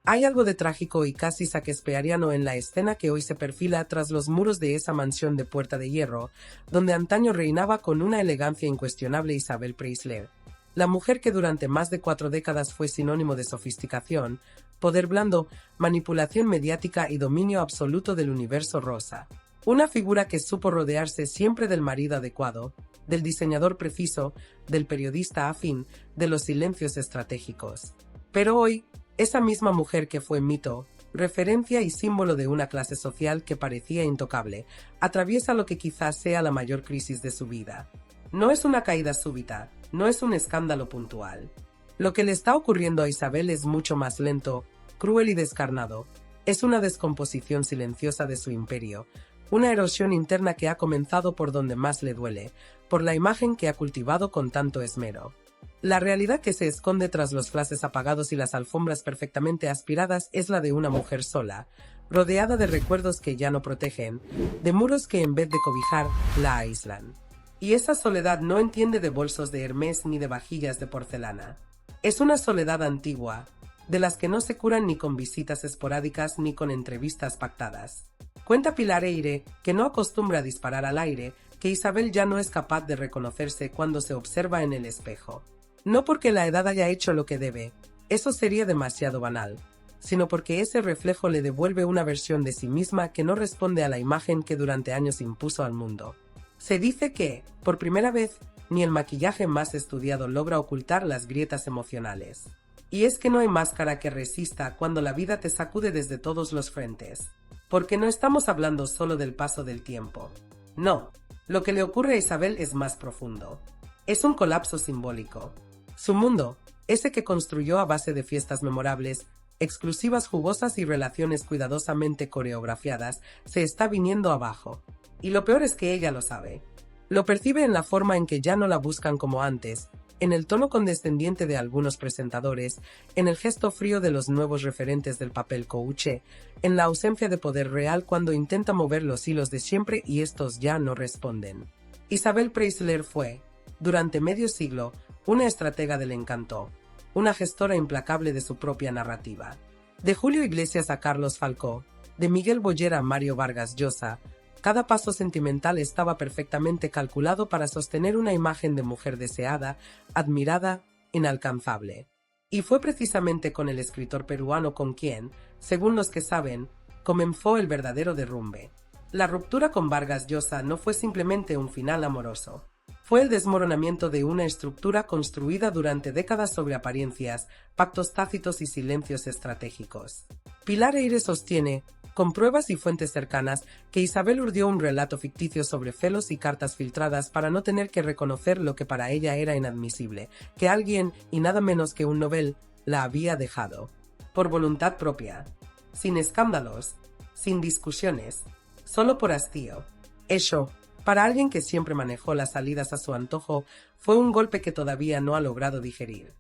Hay algo de trágico y casi shakespeariano en la escena que hoy se perfila tras los muros de esa mansión de Puerta de Hierro, donde antaño reinaba con una elegancia incuestionable Isabel Preisler, la mujer que durante más de 4 décadas fue sinónimo de sofisticación, poder blando, manipulación mediática y dominio absoluto del universo rosa. Una figura que supo rodearse siempre del marido adecuado, del diseñador preciso, del periodista afín, de los silencios estratégicos. Pero hoy, esa misma mujer que fue mito, referencia y símbolo de una clase social que parecía intocable, atraviesa lo que quizás sea la mayor crisis de su vida. No es una caída súbita, no es un escándalo puntual. Lo que le está ocurriendo a Isabel es mucho más lento, cruel y descarnado. Es una descomposición silenciosa de su imperio, una erosión interna que ha comenzado por donde más le duele, por la imagen que ha cultivado con tanto esmero. La realidad que se esconde tras los flashes apagados y las alfombras perfectamente aspiradas es la de una mujer sola, rodeada de recuerdos que ya no protegen, de muros que en vez de cobijar, la aíslan. Y esa soledad no entiende de bolsos de Hermès ni de vajillas de porcelana. Es una soledad antigua, de las que no se curan ni con visitas esporádicas ni con entrevistas pactadas. Cuenta Pilar Eyre, que no acostumbra a disparar al aire, que Isabel ya no es capaz de reconocerse cuando se observa en el espejo. No porque la edad haya hecho lo que debe, eso sería demasiado banal, sino porque ese reflejo le devuelve una versión de sí misma que no responde a la imagen que durante años impuso al mundo. Se dice que, por primera vez, ni el maquillaje más estudiado logra ocultar las grietas emocionales. Y es que no hay máscara que resista cuando la vida te sacude desde todos los frentes. Porque no estamos hablando solo del paso del tiempo. No, lo que le ocurre a Isabel es más profundo. Es un colapso simbólico. Su mundo, ese que construyó a base de fiestas memorables, exclusivas jugosas y relaciones cuidadosamente coreografiadas, se está viniendo abajo. Y lo peor es que ella lo sabe. Lo percibe en la forma en que ya no la buscan como antes, en el tono condescendiente de algunos presentadores, en el gesto frío de los nuevos referentes del papel couché, en la ausencia de poder real cuando intenta mover los hilos de siempre y estos ya no responden. Isabel Preisler fue, durante medio siglo, una estratega del encanto, una gestora implacable de su propia narrativa. De Julio Iglesias a Carlos Falcó, de Miguel Boyer a Mario Vargas Llosa, cada paso sentimental estaba perfectamente calculado para sostener una imagen de mujer deseada, admirada, inalcanzable. Y fue precisamente con el escritor peruano con quien, según los que saben, comenzó el verdadero derrumbe. La ruptura con Vargas Llosa no fue simplemente un final amoroso. Fue el desmoronamiento de una estructura construida durante décadas sobre apariencias, pactos tácitos y silencios estratégicos. Pilar Eyre sostiene, con pruebas y fuentes cercanas, que Isabel urdió un relato ficticio sobre celos y cartas filtradas para no tener que reconocer lo que para ella era inadmisible, que alguien, y nada menos que un novel, la había dejado. Por voluntad propia. Sin escándalos. Sin discusiones. Solo por hastío. Eso, para alguien que siempre manejó las salidas a su antojo, fue un golpe que todavía no ha logrado digerir.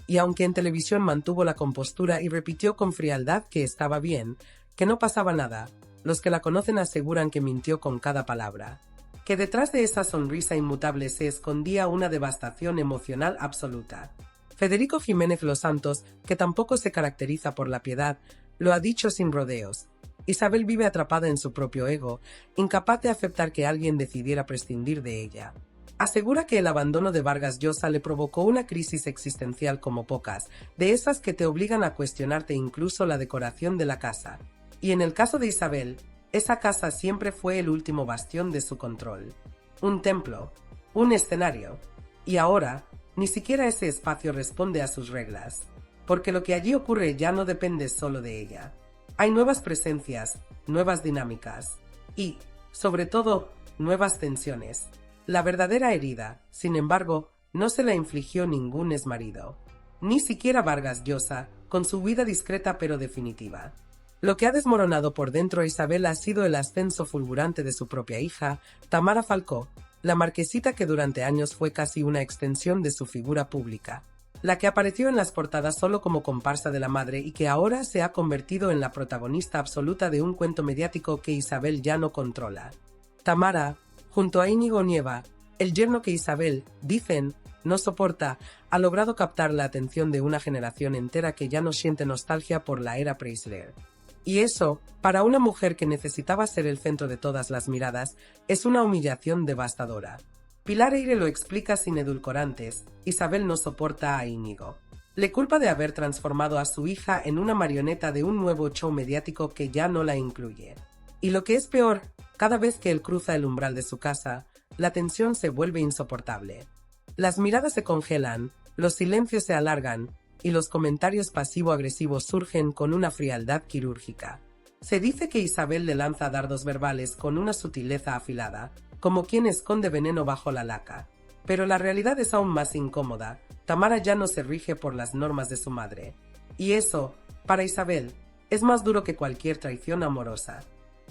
Y aunque en televisión mantuvo la compostura y repitió con frialdad que estaba bien, que no pasaba nada, los que la conocen aseguran que mintió con cada palabra. Que detrás de esa sonrisa inmutable se escondía una devastación emocional absoluta. Federico Jiménez Los Santos, que tampoco se caracteriza por la piedad, lo ha dicho sin rodeos. Isabel vive atrapada en su propio ego, incapaz de aceptar que alguien decidiera prescindir de ella. Asegura que el abandono de Vargas Llosa le provocó una crisis existencial como pocas, de esas que te obligan a cuestionarte incluso la decoración de la casa. Y en el caso de Isabel, esa casa siempre fue el último bastión de su control. Un templo, un escenario. Y ahora, ni siquiera ese espacio responde a sus reglas. Porque lo que allí ocurre ya no depende solo de ella. Hay nuevas presencias, nuevas dinámicas. Y, sobre todo, nuevas tensiones. La verdadera herida, sin embargo, no se la infligió ningún exmarido. Ni siquiera Vargas Llosa, con su huida discreta pero definitiva. Lo que ha desmoronado por dentro a Isabel ha sido el ascenso fulgurante de su propia hija, Tamara Falcó, la marquesita que durante años fue casi una extensión de su figura pública, la que apareció en las portadas solo como comparsa de la madre y que ahora se ha convertido en la protagonista absoluta de un cuento mediático que Isabel ya no controla. Tamara, junto a Íñigo Nieva, el yerno que Isabel, dicen, no soporta, ha logrado captar la atención de una generación entera que ya no siente nostalgia por la era Preisler. Y eso, para una mujer que necesitaba ser el centro de todas las miradas, es una humillación devastadora. Pilar Eire lo explica sin edulcorantes: Isabel no soporta a Íñigo. Le culpa de haber transformado a su hija en una marioneta de un nuevo show mediático que ya no la incluye. Y lo que es peor, cada vez que él cruza el umbral de su casa, la tensión se vuelve insoportable. Las miradas se congelan, los silencios se alargan, y los comentarios pasivo-agresivos surgen con una frialdad quirúrgica. Se dice que Isabel le lanza dardos verbales con una sutileza afilada, como quien esconde veneno bajo la laca. Pero la realidad es aún más incómoda. Tamara ya no se rige por las normas de su madre. Y eso, para Isabel, es más duro que cualquier traición amorosa.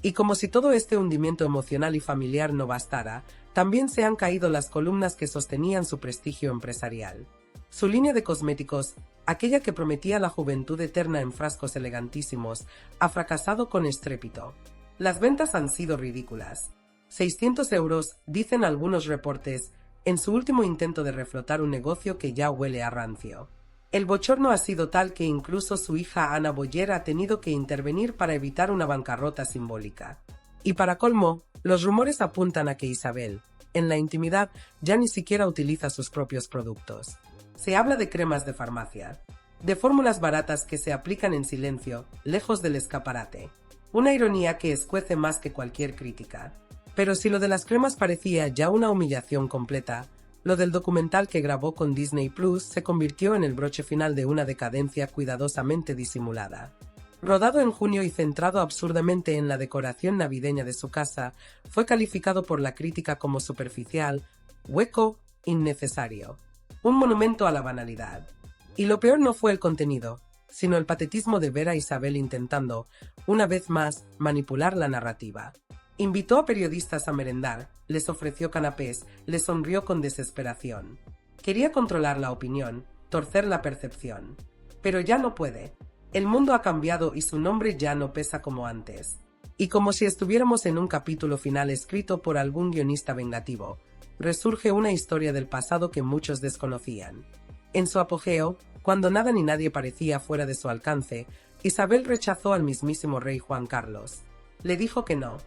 Y como si todo este hundimiento emocional y familiar no bastara, también se han caído las columnas que sostenían su prestigio empresarial. Su línea de cosméticos, aquella que prometía la juventud eterna en frascos elegantísimos, ha fracasado con estrépito. Las ventas han sido ridículas. 600 euros, dicen algunos reportes, en su último intento de reflotar un negocio que ya huele a rancio. El bochorno ha sido tal que incluso su hija Ana Boyer ha tenido que intervenir para evitar una bancarrota simbólica. Y para colmo, los rumores apuntan a que Isabel, en la intimidad, ya ni siquiera utiliza sus propios productos. Se habla de cremas de farmacia, de fórmulas baratas que se aplican en silencio, lejos del escaparate. Una ironía que escuece más que cualquier crítica. Pero si lo de las cremas parecía ya una humillación completa, lo del documental que grabó con Disney Plus se convirtió en el broche final de una decadencia cuidadosamente disimulada. Rodado en junio y centrado absurdamente en la decoración navideña de su casa, fue calificado por la crítica como superficial, hueco, innecesario. Un monumento a la banalidad. Y lo peor no fue el contenido, sino el patetismo de ver a Isabel intentando, una vez más, manipular la narrativa. Invitó a periodistas a merendar, les ofreció canapés, les sonrió con desesperación. Quería controlar la opinión, torcer la percepción. Pero ya no puede. El mundo ha cambiado y su nombre ya no pesa como antes. Y como si estuviéramos en un capítulo final escrito por algún guionista vengativo, resurge una historia del pasado que muchos desconocían. En su apogeo, cuando nada ni nadie parecía fuera de su alcance, Isabel rechazó al mismísimo rey Juan Carlos. Le dijo que no.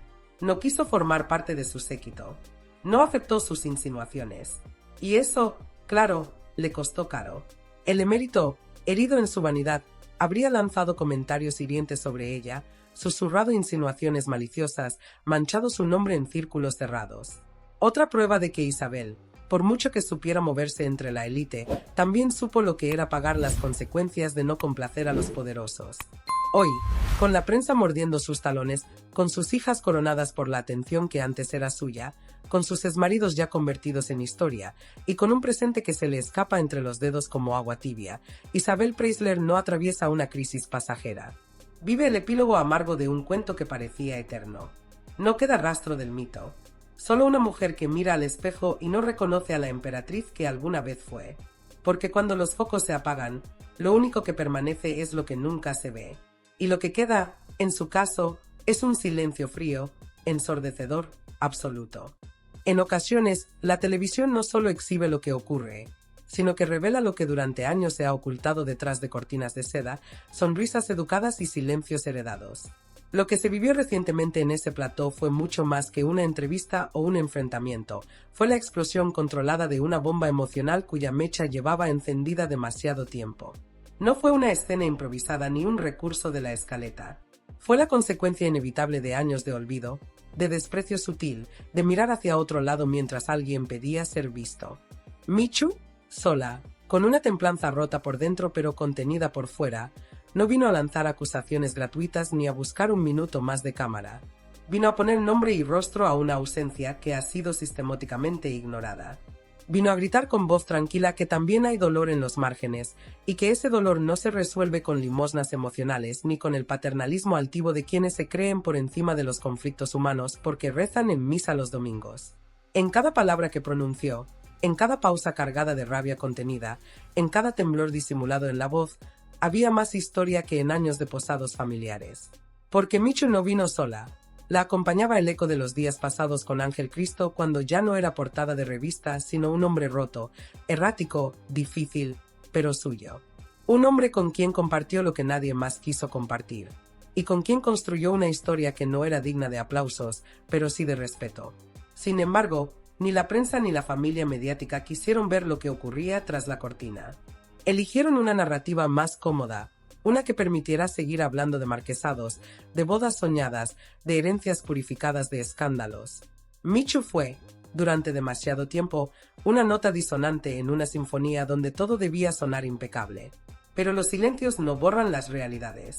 No quiso formar parte de su séquito. No aceptó sus insinuaciones. Y eso, claro, le costó caro. El emérito, herido en su vanidad, habría lanzado comentarios hirientes sobre ella, susurrado insinuaciones maliciosas, manchado su nombre en círculos cerrados. Otra prueba de que Isabel, por mucho que supiera moverse entre la élite, también supo lo que era pagar las consecuencias de no complacer a los poderosos. Hoy, con la prensa mordiendo sus talones, con sus hijas coronadas por la atención que antes era suya, con sus exmaridos ya convertidos en historia, y con un presente que se le escapa entre los dedos como agua tibia, Isabel Preisler no atraviesa una crisis pasajera. Vive el epílogo amargo de un cuento que parecía eterno. No queda rastro del mito. Solo una mujer que mira al espejo y no reconoce a la emperatriz que alguna vez fue. Porque cuando los focos se apagan, lo único que permanece es lo que nunca se ve. Y lo que queda, en su caso, es un silencio frío, ensordecedor, absoluto. En ocasiones, la televisión no solo exhibe lo que ocurre, sino que revela lo que durante años se ha ocultado detrás de cortinas de seda, sonrisas educadas y silencios heredados. Lo que se vivió recientemente en ese plató fue mucho más que una entrevista o un enfrentamiento. Fue la explosión controlada de una bomba emocional cuya mecha llevaba encendida demasiado tiempo. No fue una escena improvisada ni un recurso de la escaleta. Fue la consecuencia inevitable de años de olvido, de desprecio sutil, de mirar hacia otro lado mientras alguien pedía ser visto. Michu, sola, con una templanza rota por dentro pero contenida por fuera, no vino a lanzar acusaciones gratuitas ni a buscar un minuto más de cámara. Vino a poner nombre y rostro a una ausencia que ha sido sistemáticamente ignorada. Vino a gritar con voz tranquila que también hay dolor en los márgenes, y que ese dolor no se resuelve con limosnas emocionales ni con el paternalismo altivo de quienes se creen por encima de los conflictos humanos porque rezan en misa los domingos. En cada palabra que pronunció, en cada pausa cargada de rabia contenida, en cada temblor disimulado en la voz, había más historia que en años de posados familiares. Porque Michu no vino sola, La acompañaba el eco de los días pasados con Ángel Cristo cuando ya no era portada de revista, sino un hombre roto, errático, difícil, pero suyo. Un hombre con quien compartió lo que nadie más quiso compartir. Y con quien construyó una historia que no era digna de aplausos, pero sí de respeto. Sin embargo, ni la prensa ni la familia mediática quisieron ver lo que ocurría tras la cortina. Eligieron una narrativa más cómoda, una que permitiera seguir hablando de marquesados, de bodas soñadas, de herencias purificadas de escándalos. Michu fue, durante demasiado tiempo, una nota disonante en una sinfonía donde todo debía sonar impecable. Pero los silencios no borran las realidades.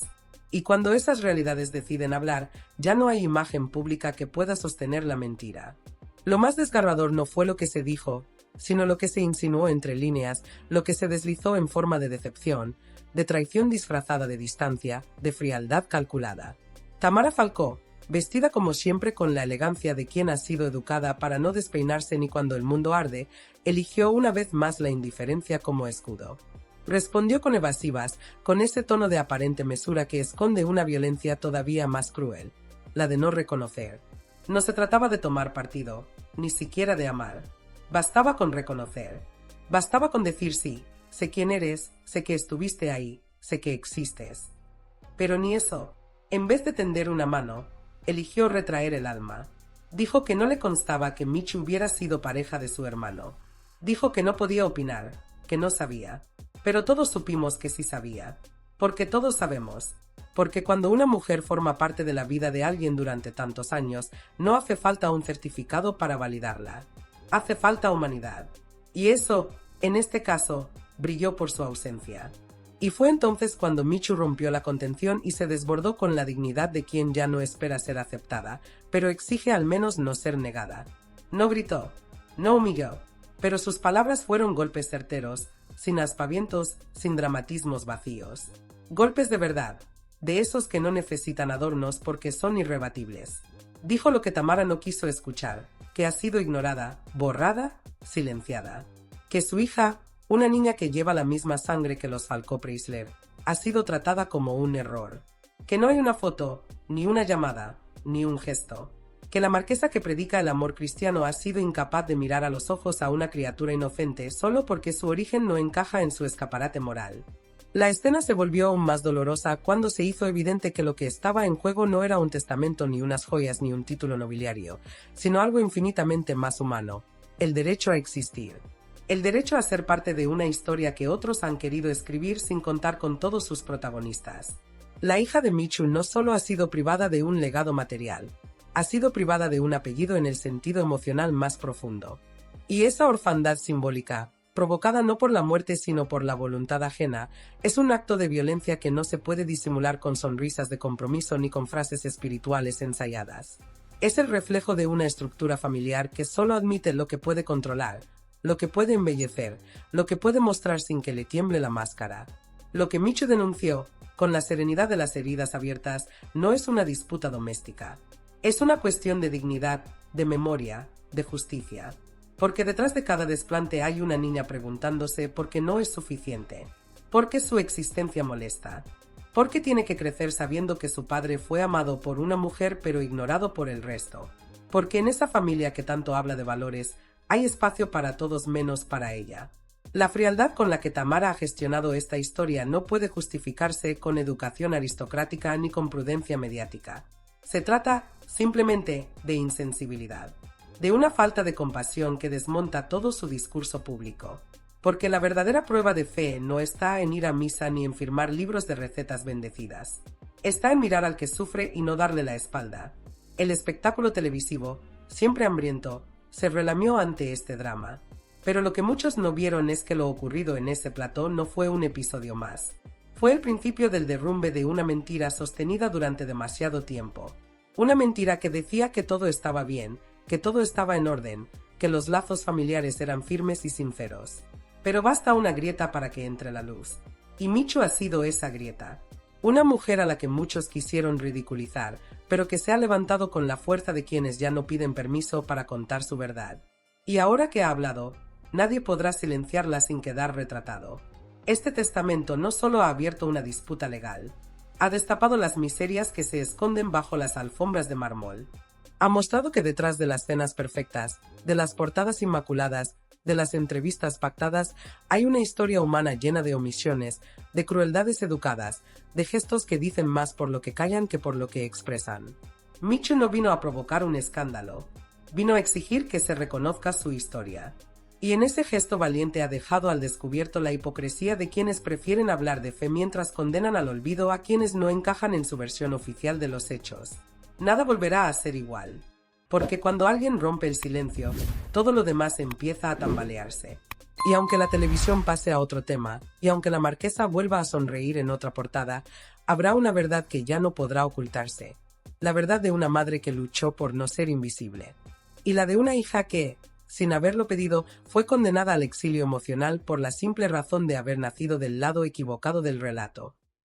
Y cuando esas realidades deciden hablar, ya no hay imagen pública que pueda sostener la mentira. Lo más desgarrador no fue lo que se dijo, sino lo que se insinuó entre líneas, lo que se deslizó en forma de decepción, de traición disfrazada de distancia, de frialdad calculada. Tamara Falcó, vestida como siempre con la elegancia de quien ha sido educada para no despeinarse ni cuando el mundo arde, eligió una vez más la indiferencia como escudo. Respondió con evasivas, con ese tono de aparente mesura que esconde una violencia todavía más cruel, la de no reconocer. No se trataba de tomar partido, ni siquiera de amar. Bastaba con reconocer. Bastaba con decir sí, sé quién eres, sé que estuviste ahí, sé que existes. Pero ni eso. En vez de tender una mano, eligió retraer el alma. Dijo que no le constaba que Michu hubiera sido pareja de su hermano. Dijo que no podía opinar, que no sabía. Pero todos supimos que sí sabía. Porque todos sabemos. Porque cuando una mujer forma parte de la vida de alguien durante tantos años, no hace falta un certificado para validarla. Hace falta humanidad. Y eso, en este caso, brilló por su ausencia. Y fue entonces cuando Michu rompió la contención y se desbordó con la dignidad de quien ya no espera ser aceptada, pero exige al menos no ser negada. No gritó, no humilló, pero sus palabras fueron golpes certeros, sin aspavientos, sin dramatismos vacíos. Golpes de verdad, de esos que no necesitan adornos porque son irrebatibles. Dijo lo que Tamara no quiso escuchar, que ha sido ignorada, borrada, silenciada. Que su hija, una niña que lleva la misma sangre que los Falcó Preisler, ha sido tratada como un error. Que no hay una foto, ni una llamada, ni un gesto. Que la marquesa que predica el amor cristiano ha sido incapaz de mirar a los ojos a una criatura inocente solo porque su origen no encaja en su escaparate moral. La escena se volvió aún más dolorosa cuando se hizo evidente que lo que estaba en juego no era un testamento ni unas joyas ni un título nobiliario, sino algo infinitamente más humano, el derecho a existir. El derecho a ser parte de una historia que otros han querido escribir sin contar con todos sus protagonistas. La hija de Michu no solo ha sido privada de un legado material, ha sido privada de un apellido en el sentido emocional más profundo. Y esa orfandad simbólica, provocada no por la muerte sino por la voluntad ajena, es un acto de violencia que no se puede disimular con sonrisas de compromiso ni con frases espirituales ensayadas. Es el reflejo de una estructura familiar que solo admite lo que puede controlar, lo que puede embellecer, lo que puede mostrar sin que le tiemble la máscara. Lo que Michu denunció, con la serenidad de las heridas abiertas, no es una disputa doméstica. Es una cuestión de dignidad, de memoria, de justicia. Porque detrás de cada desplante hay una niña preguntándose por qué no es suficiente. ¿Por qué su existencia molesta? ¿Por qué tiene que crecer sabiendo que su padre fue amado por una mujer pero ignorado por el resto? Porque en esa familia que tanto habla de valores, hay espacio para todos menos para ella. La frialdad con la que Tamara ha gestionado esta historia no puede justificarse con educación aristocrática ni con prudencia mediática. Se trata, simplemente, de insensibilidad. De una falta de compasión que desmonta todo su discurso público. Porque la verdadera prueba de fe no está en ir a misa ni en firmar libros de recetas bendecidas. Está en mirar al que sufre y no darle la espalda. El espectáculo televisivo, siempre hambriento, se relamió ante este drama. Pero lo que muchos no vieron es que lo ocurrido en ese plató no fue un episodio más. Fue el principio del derrumbe de una mentira sostenida durante demasiado tiempo. Una mentira que decía que todo estaba bien, que todo estaba en orden, que los lazos familiares eran firmes y sinceros. Pero basta una grieta para que entre la luz. Y Michu ha sido esa grieta. Una mujer a la que muchos quisieron ridiculizar, pero que se ha levantado con la fuerza de quienes ya no piden permiso para contar su verdad. Y ahora que ha hablado, nadie podrá silenciarla sin quedar retratado. Este testamento no solo ha abierto una disputa legal, Ha destapado las miserias que se esconden bajo las alfombras de mármol. Ha mostrado que detrás de las cenas perfectas, de las portadas inmaculadas, de las entrevistas pactadas, hay una historia humana llena de omisiones, de crueldades educadas, de gestos que dicen más por lo que callan que por lo que expresan. Michu no vino a provocar un escándalo, vino a exigir que se reconozca su historia. Y en ese gesto valiente ha dejado al descubierto la hipocresía de quienes prefieren hablar de fe mientras condenan al olvido a quienes no encajan en su versión oficial de los hechos. Nada volverá a ser igual, porque cuando alguien rompe el silencio, todo lo demás empieza a tambalearse. Y aunque la televisión pase a otro tema, y aunque la marquesa vuelva a sonreír en otra portada, habrá una verdad que ya no podrá ocultarse. La verdad de una madre que luchó por no ser invisible. Y la de una hija que, sin haberlo pedido, fue condenada al exilio emocional por la simple razón de haber nacido del lado equivocado del relato.